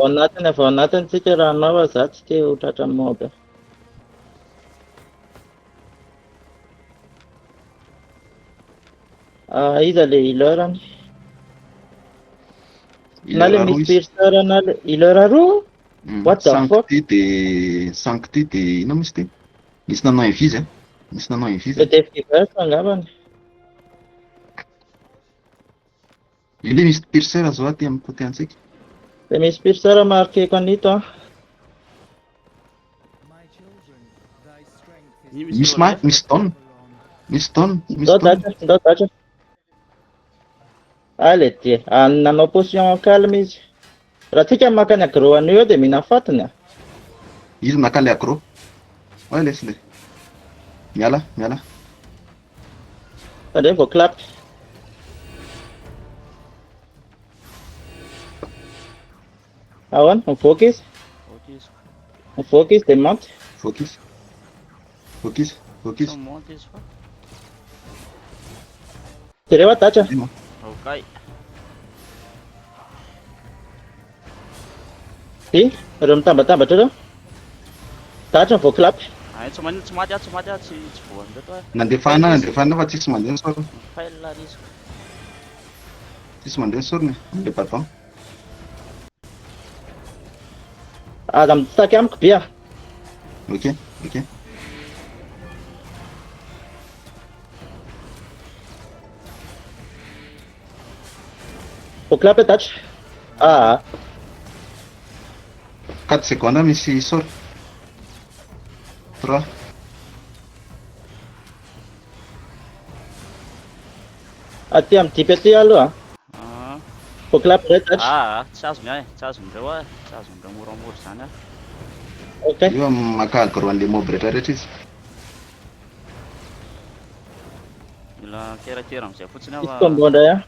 Phone natin tsika rano va za tsy te ho tratra mob. Iza le healer-any? Na le Healer misy roa izy. piercer na le healer roa? What the fuck? Sancti de Sancti de ino misy ty? Misy nanao invis a? Misy nanao invis Le a? defiverse angambany. Io le misy piercer zao aty amin'ny côté antsika. Le misy piercer marqueko anito ah. Misy misy don. Misy don, misy Ndao don. datra. Le dia. Nanao potion calme izy. Raha tsika makany agro anio eo dia mihina fatiny ah. Izy naka le agro. Ouais, laisse-le. Miala, miala. Fa ndray vao clap. Ahoana? Mivoaka izy? Mivoaka izy dia monty. Focus. Focus. Focus. Jereo datra. Ino? Okay. Ireo mitambatambatra ireo. Datra vao clap. Ay, tsy maty aho, tsy voany reto ah. Nandefana fa tsisy mandeha ny sorony. Fail la risque. Tsisy mandeha ny sorony. Le bâton. Aza mitaky amiko be ah. Ok, ok. Vao clap datra. 4 secondes misy sor. 3. Aty amin'ny dipy aty aloha. Ah, Vao clap iray datra. tsy azony ah, tsy azon'ireo ah, tsy azon'ireo moramora zany ah. Ok. Io maka agro an'le mob rehetrarehetra izy. Mila kerakera am'izay fotsiny Misy ah. combo indray ah.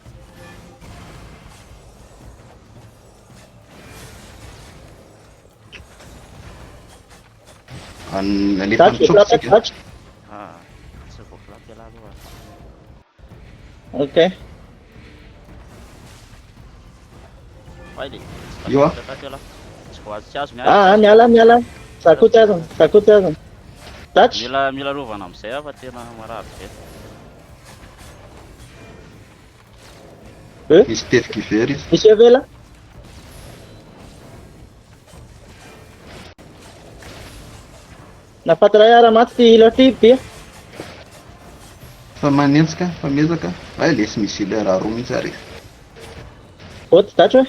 Alefa Datra, vao clap mitsofotsika. datra. Ah, tsy voaklapy ela aloha. Ok. Faily. Io ah. Tsy voazy tsy azony ah. Miala. Sakotsy azony. Datra. Mila rovana am'izay ah fa tena marary be. Misy tefika ivery izy. Misy evela. Nafatara yara maty ty healer ty be. Fa manenjika, fa miezaka. Ay, lesy misy healer roa mihitsy ary. Oty datra.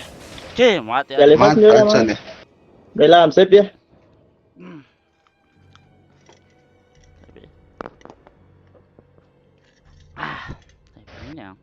Ke maty Dia ah. alefa ny ora Maty man. le. Mela am'izay be. Ah, iny ah.